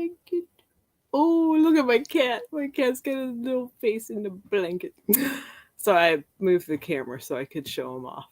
blanket. Oh, look at my cat. My cat's got a little face in the blanket. So I moved the camera so I could show him off.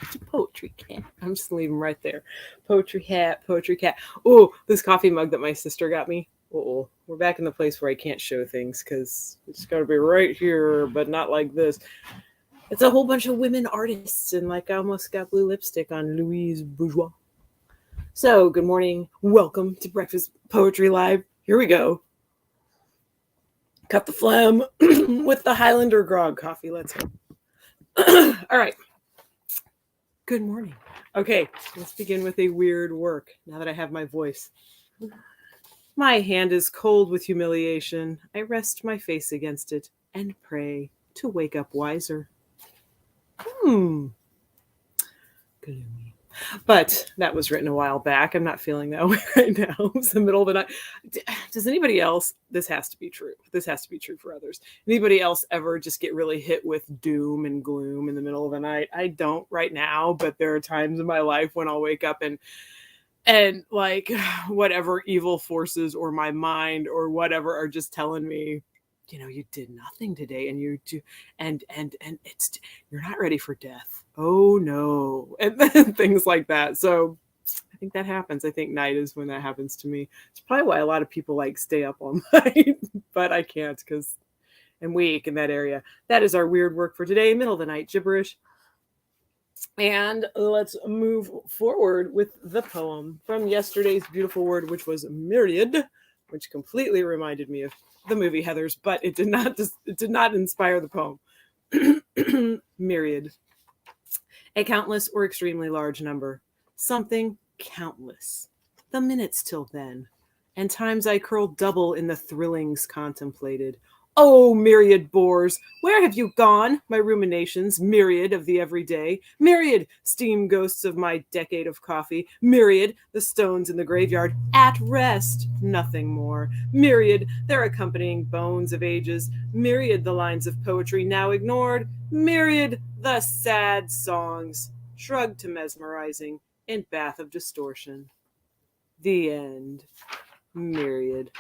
It's a poetry cat. I'm just leaving him right there. Poetry hat, poetry cat. Oh, this coffee mug that my sister got me. Uh-oh. We're back in the place where I can't show things because it's got to be right here, but not like this. It's a whole bunch of women artists, and like I almost got blue lipstick on Louise Bourgeois. So, good morning. Welcome to Breakfast Poetry Live. Here we go. Cut the phlegm with the Highlander grog coffee. Let's go. All right. Good morning. Okay, let's begin with a weird work now that I have my voice. My hand is cold with humiliation. I rest my face against it and pray to wake up wiser. Gloomy. But that was written a while back. I'm not feeling that way right now. It's the middle of the night. Does anybody else, this has to be true. This has to be true for others. Anybody else ever just get really hit with doom and gloom in the middle of the night? I don't right now, but there are times in my life when I'll wake up and like whatever evil forces or my mind or whatever are just telling me, you know, you did nothing today and you do, and it's, you're not ready for death. Oh no. And things like that. So I think that happens. I think night is when that happens to me. It's probably why a lot of people like stay up all night, but I can't because I'm weak in that area. That is our weird work for today. Middle of the night gibberish. And let's move forward with the poem from yesterday's beautiful word, which was myriad, which completely reminded me of the movie Heathers, but it did not inspire the poem. Myriad. A countless or extremely large number. Something countless. The minutes till then. And times I curl double in the thrillings contemplated. Oh, myriad bores, where have you gone? My ruminations, myriad of the everyday, myriad steam ghosts of my decade of coffee, myriad the stones in the graveyard, at rest, nothing more, myriad their accompanying bones of ages, myriad the lines of poetry now ignored, myriad the sad songs, shrugged to mesmerizing in bath of distortion. The end. Myriad.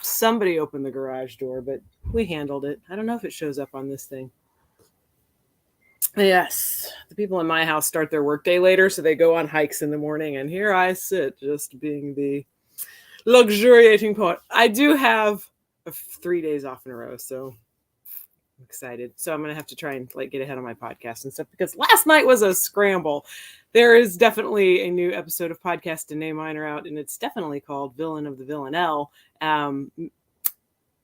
Somebody opened the garage door, but we handled it. I don't know if it shows up on this thing. Yes, the people in my house start their workday later, so they go on hikes in the morning, and here I sit just being the luxuriating poet. I do have 3 days off in a row, so I'm excited. So I'm going to have to try and like get ahead of my podcast and stuff because last night was a scramble. There is definitely a new episode of Podcast and Name Mine are out, and it's definitely called Villain of the Villanelle. And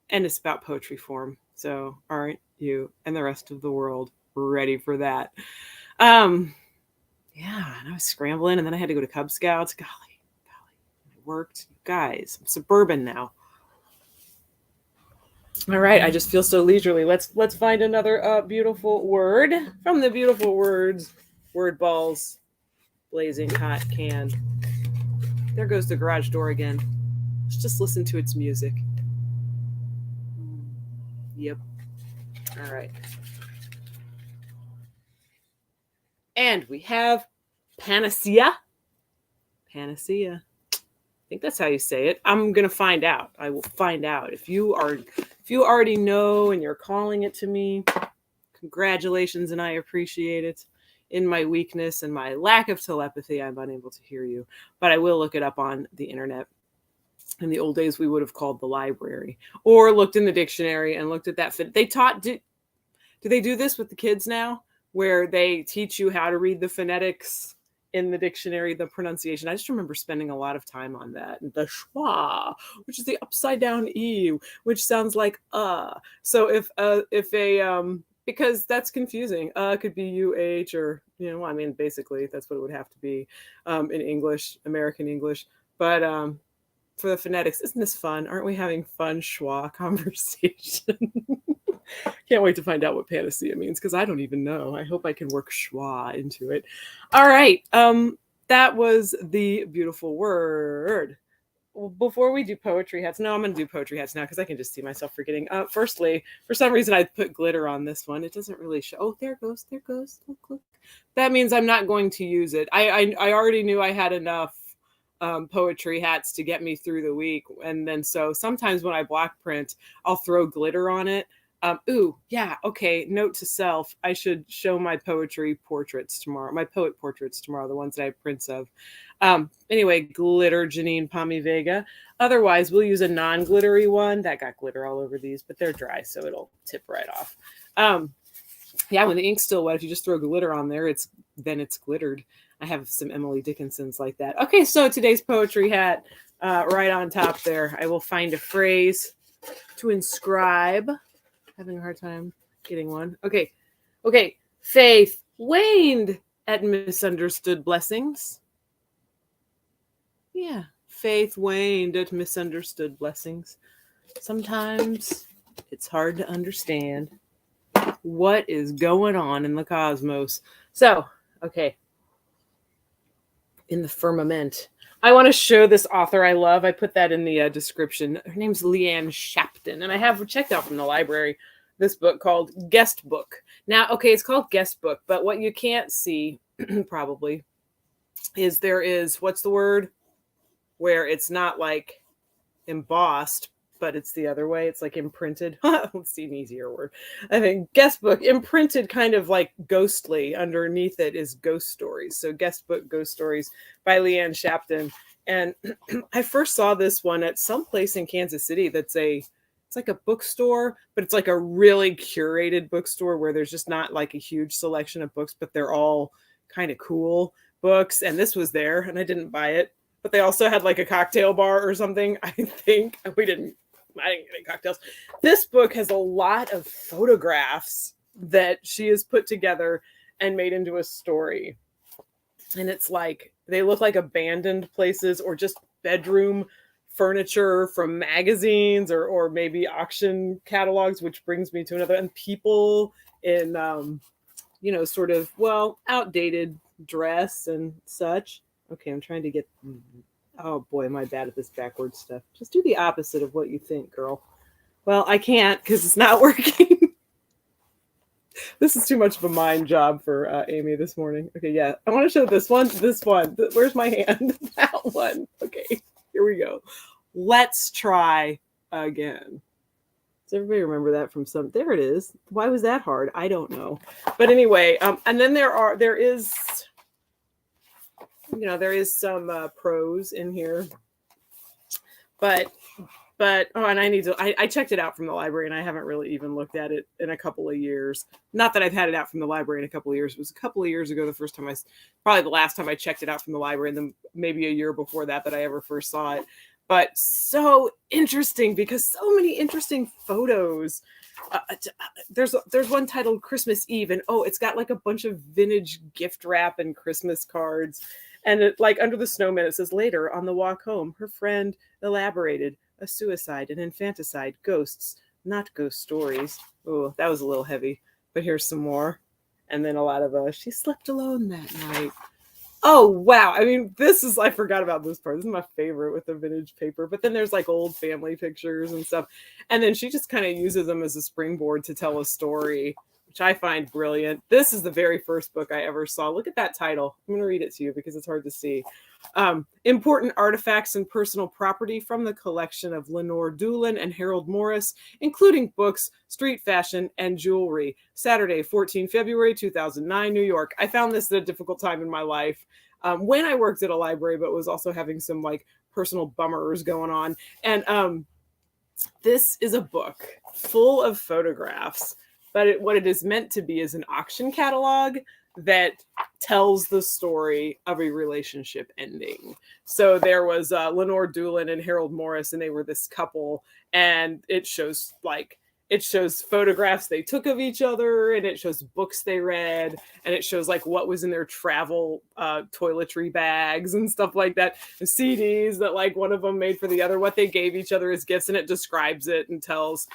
it's about poetry form. So aren't you and the rest of the world ready for that? Yeah, and I was scrambling, and then I had to go to Cub Scouts. Golly, it worked. Guys, I'm suburban now. All right, I just feel so leisurely. Let's find another beautiful word from the beautiful words, word balls, blazing hot can. There goes the garage door again. Let's just listen to its music. Yep. All right. And we have panacea. Panacea. I think that's how you say it. I'm going to find out. I will find out. If you already know and you're calling it to me, congratulations, and I appreciate it. In my weakness and my lack of telepathy, I'm unable to hear you, but I will look it up on the internet. In the old days, we would have called the library or looked in the dictionary and looked at that. They taught, do they do this with the kids now where they teach you how to read the phonetics in the dictionary, the pronunciation? I just remember spending a lot of time on that. The schwa, which is the upside down E, which sounds like So if a because that's confusing. Could be UH or, you know, I mean, basically that's what it would have to be in English, American English. But for the phonetics, isn't this fun? Aren't we having fun schwa conversation? Can't wait to find out what panacea means because I don't even know. I hope I can work schwa into it. All right. That was the beautiful word. Before we do poetry hats, no, I'm going to do poetry hats now because I can just see myself forgetting. Firstly, for some reason, I put glitter on this one. It doesn't really show. Oh, there it goes. There it goes. Look, look. That means I'm not going to use it. I already knew I had enough poetry hats to get me through the week. And then so sometimes when I block print, I'll throw glitter on it. Ooh, yeah, okay. Note to self: I should show my poetry portraits tomorrow. My poet portraits tomorrow, the ones that I have prints of. Anyway, glitter, Janine Palmy Vega. Otherwise, we'll use a non-glittery one. That got glitter all over these, but they're dry, so it'll tip right off. Yeah, when the ink's still wet, if you just throw glitter on there, it's glittered. I have some Emily Dickinson's like that. Okay, so today's poetry hat, right on top there. I will find a phrase to inscribe. Having a hard time getting one. Okay. Faith waned at misunderstood blessings. Yeah, faith waned at misunderstood blessings. Sometimes it's hard to understand what is going on in the cosmos. So, okay. In the firmament. I want to show this author I love. I put that in the description. Her name's Leanne Shapton, and I have checked out from the library this book called Guest Book. Now, okay, it's called Guest Book, but what you can't see probably is there is, what's the word? Where it's not like embossed, but it's the other way. It's like imprinted. Let's see an easier word. I think Guest Book, imprinted kind of like ghostly. Underneath it is ghost stories. So Guest Book, Ghost Stories by Leanne Shapton. And I first saw this one at some place in Kansas City it's like a bookstore, but it's like a really curated bookstore where there's just not like a huge selection of books, but they're all kind of cool books. And this was there, and I didn't buy it. But they also had like a cocktail bar or something, I think. I didn't get any cocktails. This book has a lot of photographs that she has put together and made into a story. And it's like, they look like abandoned places or just bedroom furniture from magazines or maybe auction catalogs, which brings me to another, and people in, sort of, outdated dress and such. Okay, I'm trying to get, oh boy, am I bad at this backwards stuff. Just do the opposite of what you think, girl. Well, I can't because it's not working. This is too much of a mind job for Amy this morning. Okay, yeah, I want to show this one. Where's my hand? That one. Okay, here we go. Let's try again. Does everybody remember that from some? There it is. Why was that hard? I don't know. But anyway, and then there is some prose in here, but and I checked it out from the library, and I haven't really even looked at it in a couple of years. Not that I've had it out from the library in a couple of years. It was a couple of years ago, probably the last time I checked it out from the library, and then maybe a year before that I ever first saw it. But so interesting because so many interesting photos. There's one titled Christmas Eve, and it's got like a bunch of vintage gift wrap and Christmas cards. And it, like under the snowman, it says, later on the walk home, her friend elaborated a suicide, an infanticide, ghosts, not ghost stories. Oh, that was a little heavy, but here's some more. And then a lot of, she slept alone that night. Oh, wow. I mean, I forgot about this part. This is my favorite with the vintage paper. But then there's like old family pictures and stuff. And then she just kind of uses them as a springboard to tell a story, which I find brilliant. This is the very first book I ever saw. Look at that title. I'm going to read it to you because it's hard to see. Important Artifacts and Personal Property from the collection of Lenore Doolin and Harold Morris, including books, street fashion, and jewelry. Saturday, 14 February 2009, New York. I found this at a difficult time in my life when I worked at a library, but was also having some like personal bummers going on. And this is a book full of photographs. But what it is meant to be is an auction catalog that tells the story of a relationship ending. So there was Lenore Doolin and Harold Morris, and they were this couple, and it shows photographs they took of each other, and it shows books they read, and it shows like what was in their travel toiletry bags and stuff like that, the CDs that like one of them made for the other, what they gave each other as gifts, and it describes it and tells,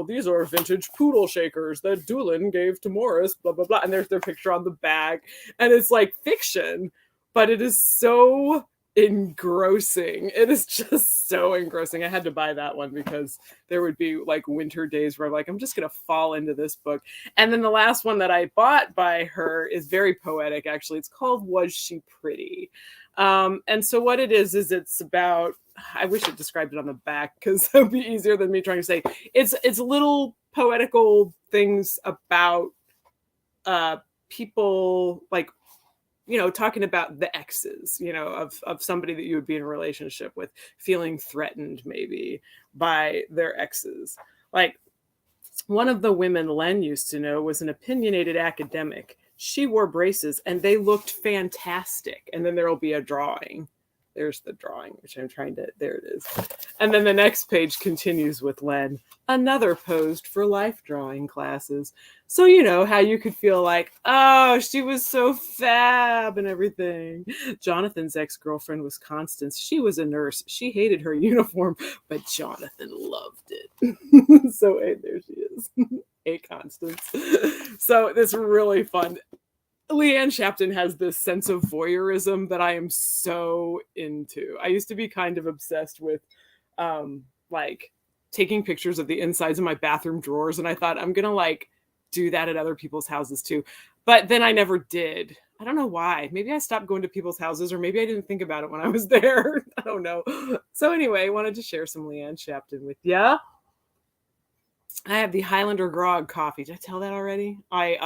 these are vintage poodle shakers that Doolin gave to Morris, blah, blah, blah. And there's their picture on the bag, and it's like fiction, but it is so engrossing. It is just so engrossing. I had to buy that one because there would be like winter days where I'm like, I'm just gonna fall into this book. And then the last one that I bought by her is very poetic, actually. It's called Was She Pretty? And so what it is it's about, I wish it described it on the back because that would be easier than me trying to say. It's little poetical things about uh people, like, talking about the exes, of somebody that you would be in a relationship with, feeling threatened maybe by their exes. Like, one of the women Len used to know was an opinionated academic. She wore braces and they looked fantastic. And then there'll be a drawing. There's the drawing, which I'm trying to, there it is. And then the next page continues with Len, another posed for life drawing classes. So, how you could feel like, oh, she was so fab and everything. Jonathan's ex-girlfriend was Constance. She was a nurse. She hated her uniform, but Jonathan loved it. So, hey, there she is. Hey, Constance. So, this really fun. Leanne Shapton has this sense of voyeurism that I am so into. I used to be kind of obsessed with like taking pictures of the insides of my bathroom drawers, and I thought I'm gonna like do that at other people's houses too. But then I never did. I don't know why. Maybe I stopped going to people's houses, or maybe I didn't think about it when I was there. I don't know. So anyway, I wanted to share some Leanne Shapton with ya. I have the Highlander Grog coffee. Did I tell that already? I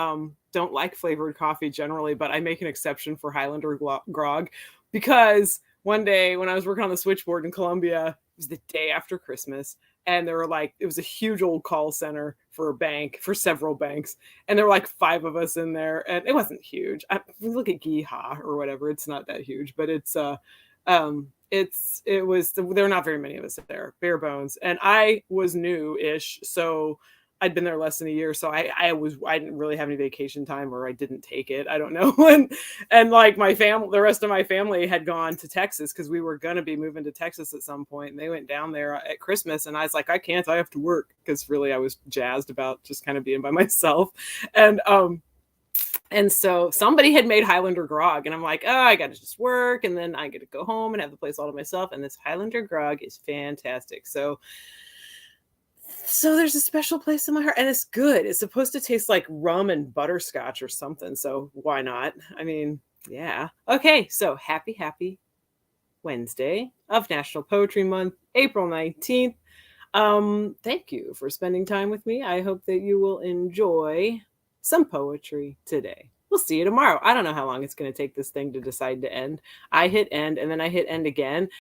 don't like flavored coffee generally, but I make an exception for Highlander Grog because one day when I was working on the switchboard in Columbia, it was the day after Christmas, and there were like, it was a huge old call center for a bank, for several banks, and there were like 5 of us in there, and it wasn't huge. Look at Geehaw or whatever. It's not that huge, but there were not very many of us there, bare bones, and I was new-ish, so I'd been there less than a year, so I didn't really have any vacation time, or I didn't take it, I don't know. And like the rest of my family had gone to Texas because we were gonna be moving to Texas at some point, and they went down there at Christmas, and I was like, I can't, I have to work, because really I was jazzed about just kind of being by myself. And so somebody had made Highlander Grog, and I'm like, oh, I got to just work, and then I get to go home and have the place all to myself. And this Highlander Grog is fantastic. So there's a special place in my heart, and it's good. It's supposed to taste like rum and butterscotch or something. So why not? I mean, yeah. Okay. So happy Wednesday of National Poetry Month, April 19th. Thank you for spending time with me. I hope that you will enjoy some poetry today. We'll see you tomorrow. I don't know how long it's going to take this thing to decide to end. I hit end, and then I hit end again,